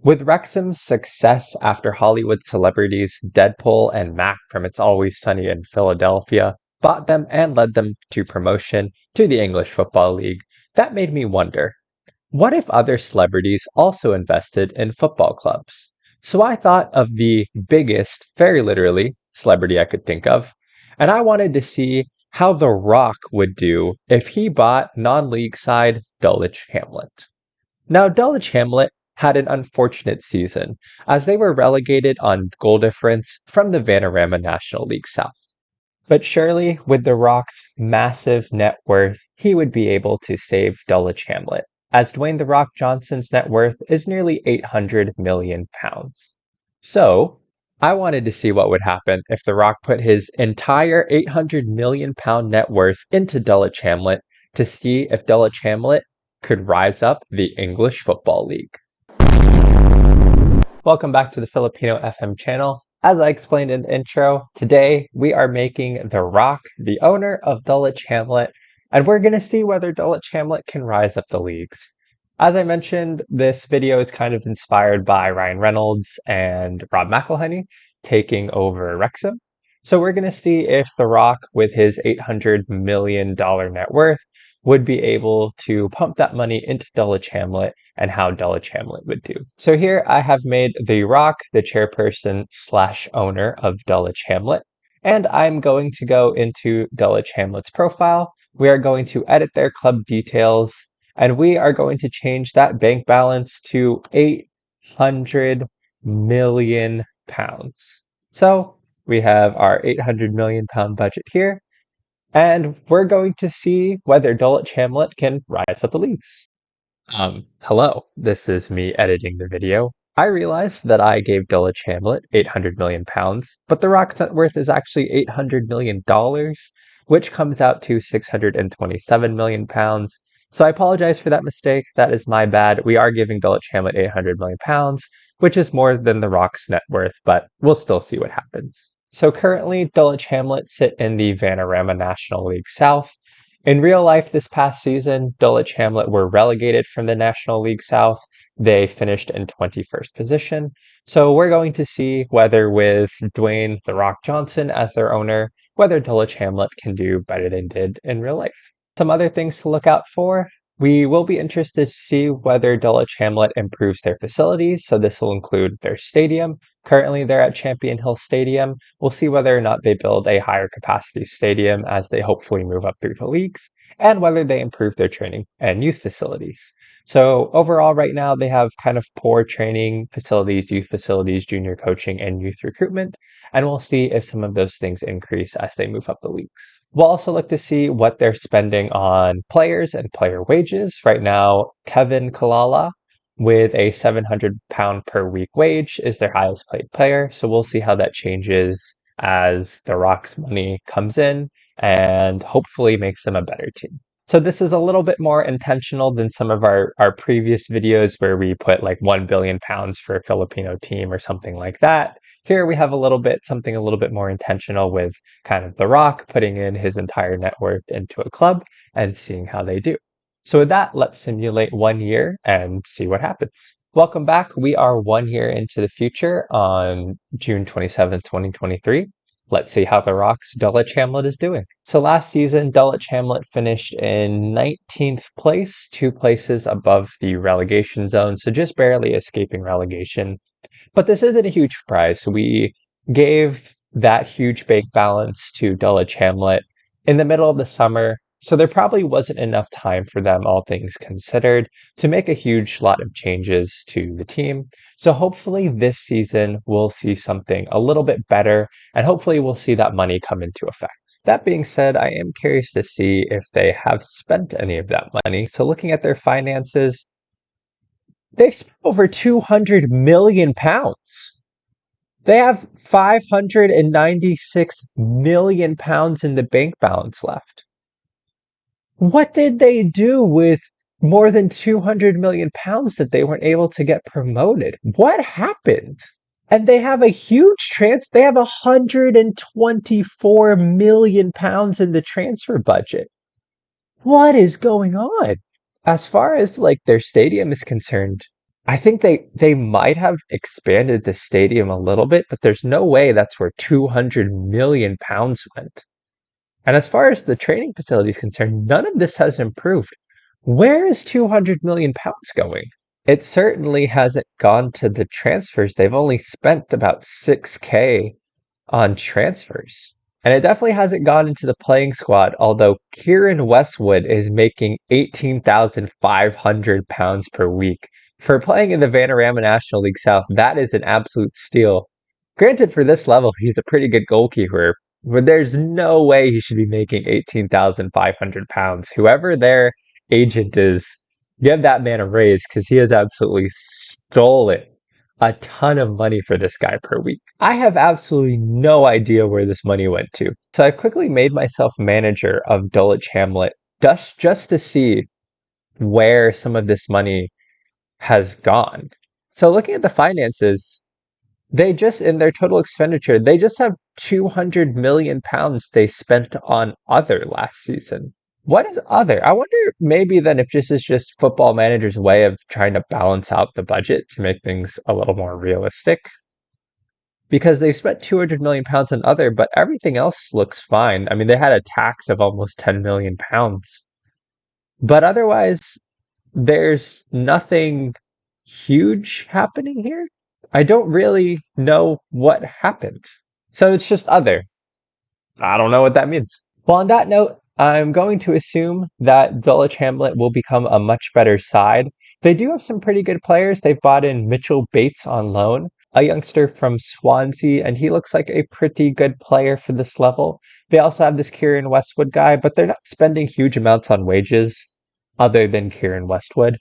With Wrexham's success after Hollywood celebrities Deadpool and Mac from It's Always Sunny in Philadelphia bought them and led them to promotion to the English Football League, that made me wonder, what if other celebrities also invested in football clubs? So I thought of the biggest, very literally, celebrity I could think of, and I wanted to see how The Rock would do if he bought non-league side Dulwich Hamlet. Now, Dulwich Hamlet had an unfortunate season, as they were relegated on goal difference from the Vanarama National League South. But surely, with The Rock's massive net worth, he would be able to save Dulwich Hamlet, as Dwayne The Rock Johnson's net worth is nearly £800 million. So, I wanted to see what would happen if The Rock put his entire £800 million net worth into Dulwich Hamlet to see if Dulwich Hamlet could rise up the English Football League. Welcome back to the Filipino FM channel. As I explained in the intro, today we are making The Rock the owner of Dulwich Hamlet, and we're going to see whether Dulwich Hamlet can rise up the leagues. As I mentioned, this video is kind of inspired by Ryan Reynolds and Rob McElhenney taking over Wrexham. So we're going to see if The Rock, with his $800 million net worth, would be able to pump that money into Dulwich Hamlet and how Dulwich Hamlet would do. So here I have made The Rock the chairperson/owner of Dulwich Hamlet, and I'm going to go into Dulwich Hamlet's profile. We are going to edit their club details, and we are going to change that bank balance to £800 million. So we have our £800 million budget here, and we're going to see whether Dulwich Hamlet can rise up the leagues. Hello, this is me editing the video. I realized that I gave Dulwich Hamlet £800 million, but The Rock's net worth is actually $800 million, which comes out to £627 million. So I apologize for that mistake. That is my bad. We are giving Dulwich Hamlet £800 million, which is more than The Rock's net worth, but we'll still see what happens. So currently, Dulwich Hamlet sit in the Vanarama National League South. In real life this past season, Dulwich Hamlet were relegated from the National League South. They finished in 21st position. So we're going to see whether, with Dwayne The Rock Johnson as their owner, whether Dulwich Hamlet can do better than did in real life. Some other things to look out for. We will be interested to see whether Dulwich Hamlet improves their facilities, so this will include their stadium. Currently, they're at Champion Hill Stadium. We'll see whether or not they build a higher capacity stadium as they hopefully move up through the leagues, and whether they improve their training and youth facilities. So overall, right now, they have kind of poor training facilities, youth facilities, junior coaching, and youth recruitment. And we'll see if some of those things increase as they move up the leagues. We'll also look to see what they're spending on players and player wages. Right now, Kevin Kalala, with a £700 per week wage, is their highest paid player. So we'll see how that changes as The Rock's money comes in and hopefully makes them a better team. So this is a little bit more intentional than some of our previous videos where we put like £1 billion for a Filipino team or something like that. Here we have something a little bit more intentional with kind of The Rock putting in his entire net worth into a club and seeing how they do. So with that, let's simulate 1 year and see what happens. Welcome back. We are 1 year into the future on June 27th, 2023. Let's see how The Rock's Dulwich Hamlet is doing. So last season, Dulwich Hamlet finished in 19th place, 2 places above the relegation zone, so just barely escaping relegation. But this isn't a huge prize. We gave that huge bank balance to Dulwich Hamlet in the middle of the summer, so there probably wasn't enough time for them, all things considered, to make a huge lot of changes to the team. So hopefully this season we'll see something a little bit better, and hopefully we'll see that money come into effect. That being said, I am curious to see if they have spent any of that money. So looking at their finances, they've spent over £200 million. They have £596 million in the bank balance left. What did they do with more than £200 million that they weren't able to get promoted? What happened? And they have a huge they have £124 million in the transfer budget. What is going on? As far as like their stadium is concerned, I think they might have expanded the stadium a little bit, but there's no way that's where 200 million pounds went. And as far as the training facility is concerned, none of this has improved. Where is 200 million pounds going? It certainly hasn't gone to the transfers. They've only spent about 6K on transfers. And it definitely hasn't gone into the playing squad, although Kieran Westwood is making £18,500 per week. For playing in the Vanarama National League South, that is an absolute steal. Granted, for this level, he's a pretty good goalkeeper, but there's no way he should be making £18,500. Whoever their agent is, give that man a raise because he has absolutely stolen a ton of money for this guy per week. I have absolutely no idea where this money went to. So I quickly made myself manager of Dulwich Hamlet just to see where some of this money has gone. So looking at the finances, they just, in their total expenditure, they just have 200 million pounds they spent on other last season. What is other? I wonder maybe then if this is just Football Manager's way of trying to balance out the budget to make things a little more realistic. Because they've spent 200 million pounds on other, but everything else looks fine. I mean, they had a tax of almost 10 million pounds. But otherwise, there's nothing huge happening here. I don't really know what happened. So it's just other. I don't know what that means. Well, on that note, I'm going to assume that Dulwich Hamlet will become a much better side. They do have some pretty good players. They've bought in Mitchell Bates on loan, a youngster from Swansea, and he looks like a pretty good player for this level. They also have this Kieran Westwood guy, but they're not spending huge amounts on wages other than Kieran Westwood.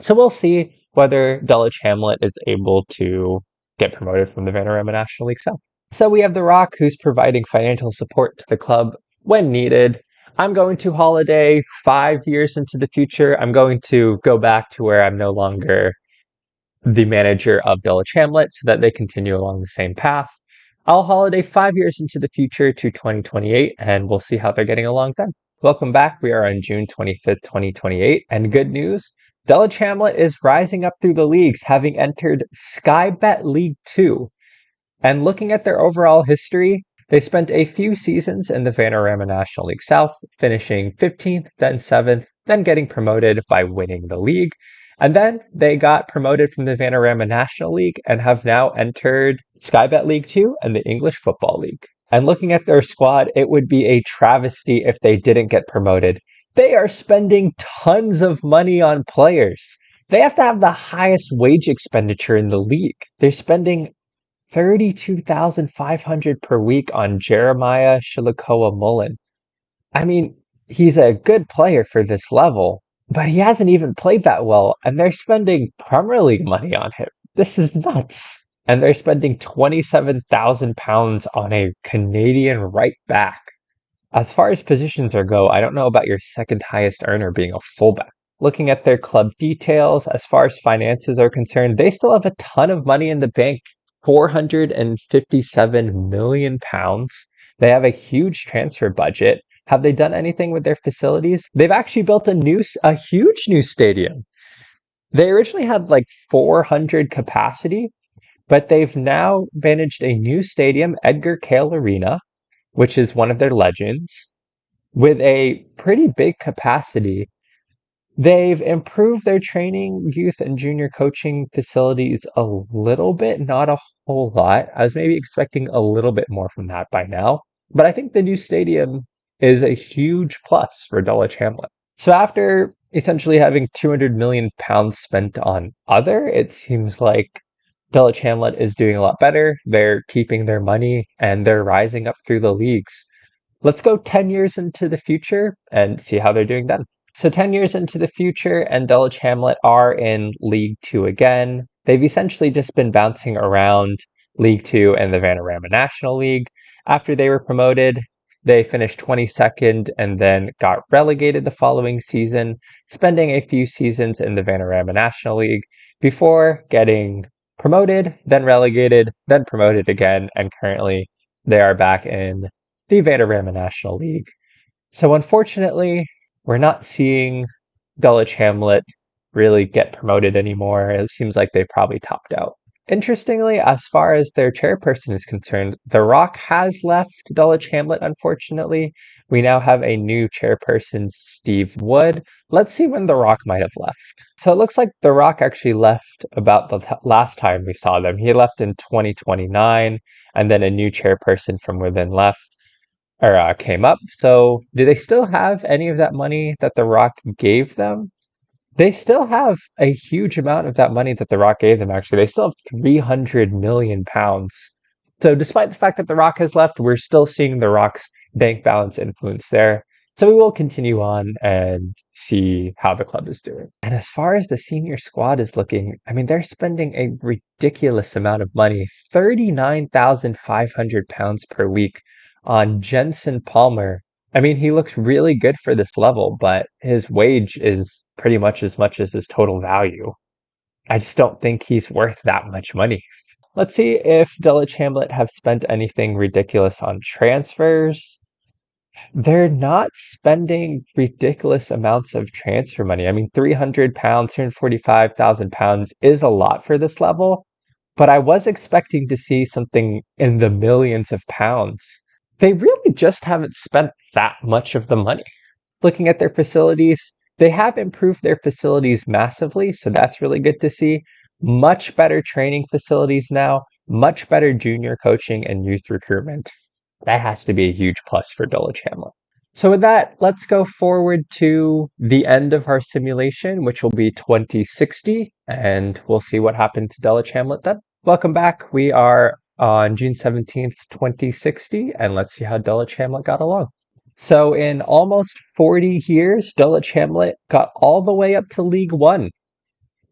So we'll see whether Dulwich Hamlet is able to get promoted from the Vanarama National League South. So we have The Rock, who's providing financial support to the club when needed. I'm going to holiday 5 years into the future. I'm going to go back to where I'm no longer the manager of Dulwich Hamlet so that they continue along the same path. I'll holiday 5 years into the future to 2028, and we'll see how they're getting along then. Welcome back. We are on June 25th, 2028, and good news. Dulwich Hamlet is rising up through the leagues, having entered Sky Bet League 2. And looking at their overall history, they spent a few seasons in the Vanarama National League South, finishing 15th, then 7th, then getting promoted by winning the league. And then they got promoted from the Vanarama National League and have now entered Sky Bet League 2 and the English Football League. And looking at their squad, it would be a travesty if they didn't get promoted. They are spending tons of money on players. They have to have the highest wage expenditure in the league. They're spending 32,500 per week on Jeremiah Shilikoa Mullen. I mean, he's a good player for this level, but he hasn't even played that well, and they're spending Premier League money on him. This is nuts. And they're spending £27,000 on a Canadian right back. As far as positions go, I don't know about your second highest earner being a fullback. Looking at their club details, as far as finances are concerned, they still have a ton of money in the bank. £457 million. They have a huge transfer budget. Have they done anything with their facilities? They've actually built a huge new stadium. They originally had like 400 capacity, but they've now managed a new stadium, Edgar Cale Arena, which is one of their legends, with a pretty big capacity. They've improved their training, youth, and junior coaching facilities a little bit, not a whole lot. I was maybe expecting a little bit more from that by now, but I think the new stadium is a huge plus for Dulwich Hamlet. So after essentially having 200 million pounds spent on other, it seems like Dulwich Hamlet is doing a lot better. They're keeping their money and they're rising up through the leagues. Let's go 10 years into the future and see how they're doing then. So 10 years into the future, and Dulwich Hamlet are in League 2 again. They've essentially just been bouncing around League 2 and the Vanarama National League. After they were promoted, they finished 22nd and then got relegated the following season, spending a few seasons in the Vanarama National League before getting promoted, then relegated, then promoted again, and currently they are back in the Vanarama National League. So unfortunately, we're not seeing Dulwich Hamlet really get promoted anymore. It seems like they probably topped out. Interestingly, as far as their chairperson is concerned, The Rock has left Dulwich Hamlet, unfortunately. We now have a new chairperson, Steve Wood. Let's see when The Rock might have left. So it looks like The Rock actually left about the last time we saw them. He left in 2029, and then a new chairperson from within left or came up. So do they still have any of that money that The Rock gave them? They still have a huge amount of that money that The Rock gave them, actually. They still have 300 million pounds. So, despite the fact that The Rock has left, we're still seeing The Rock's bank balance influence there. So, we will continue on and see how the club is doing. And as far as the senior squad is looking, I mean, they're spending a ridiculous amount of money, 39,500 pounds per week on Jensen Palmer. I mean, he looks really good for this level, but his wage is pretty much as his total value. I just don't think he's worth that much money. Let's see if Dulwich Hamlet have spent anything ridiculous on transfers. They're not spending ridiculous amounts of transfer money. I mean, £300, £245,000 is a lot for this level, but I was expecting to see something in the millions of pounds. They really just haven't spent that much of the money. Looking at their facilities, they have improved their facilities massively, so that's really good to see. Much better training facilities now, much better junior coaching and youth recruitment. That has to be a huge plus for Dulwich Hamlet. So with that, let's go forward to the end of our simulation, which will be 2060, and we'll see what happened to Dulwich Hamlet then. Welcome back. We are on June 17th, 2060, and let's see how Dulwich Hamlet got along. So in almost 40 years, Dulwich Hamlet got all the way up to League One,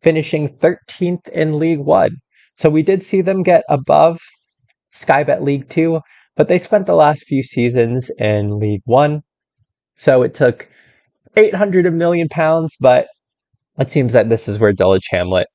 finishing 13th in League One. So we did see them get above Skybet League Two, but they spent the last few seasons in League One. So it took 800 million pounds, but it seems that this is where Dulwich Hamlet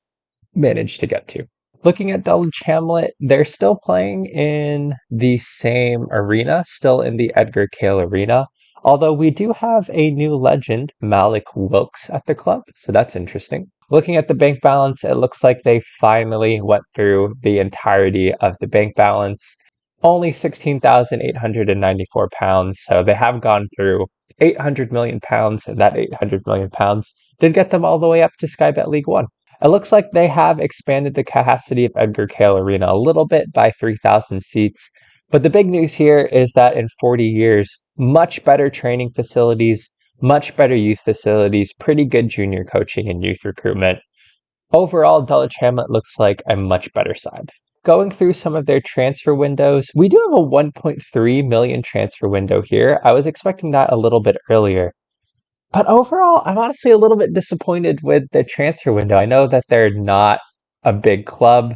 managed to get to. Looking at Dulwich Hamlet, they're still playing in the same arena, still in the Edgar Cale Arena, although we do have a new legend, Malik Wilkes, at the club, so that's interesting. Looking at the bank balance, it looks like they finally went through the entirety of the bank balance. Only 16,894 pounds, so they have gone through 800 million pounds, and that 800 million pounds did get them all the way up to Skybet League One. It looks like they have expanded the capacity of Edgar Cale Arena a little bit by 3,000 seats. But the big news here is that in 40 years, much better training facilities, much better youth facilities, pretty good junior coaching and youth recruitment. Overall, Dulwich Hamlet looks like a much better side. Going through some of their transfer windows, we do have a 1.3 million transfer window here. I was expecting that a little bit earlier. But overall, I'm honestly a little bit disappointed with the transfer window. I know that they're not a big club,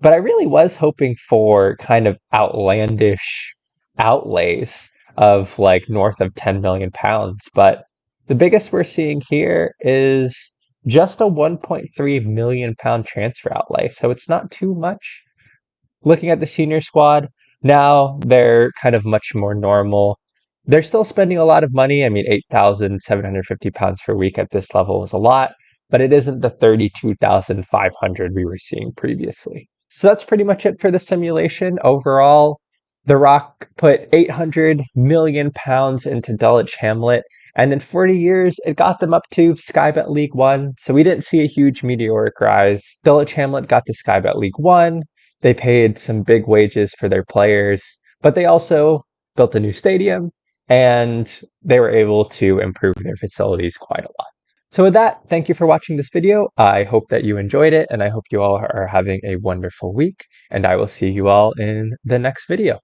but I really was hoping for kind of outlandish outlays of like north of 10 million pounds. But the biggest we're seeing here is just a 1.3 million pound transfer outlay. So it's not too much. Looking at the senior squad, now they're kind of much more normal. They're still spending a lot of money. I mean, 8,750 pounds per week at this level is a lot, but it isn't the 32,500 we were seeing previously. So that's pretty much it for the simulation. Overall, The Rock put 800 million pounds into Dulwich Hamlet, and in 40 years, it got them up to Skybet League One. So we didn't see a huge meteoric rise. Dulwich Hamlet got to Skybet League One. They paid some big wages for their players, but they also built a new stadium, and they were able to improve their facilities quite a lot. So with that, thank you for watching this video. I hope that you enjoyed it, and I hope you all are having a wonderful week, and I will see you all in the next video.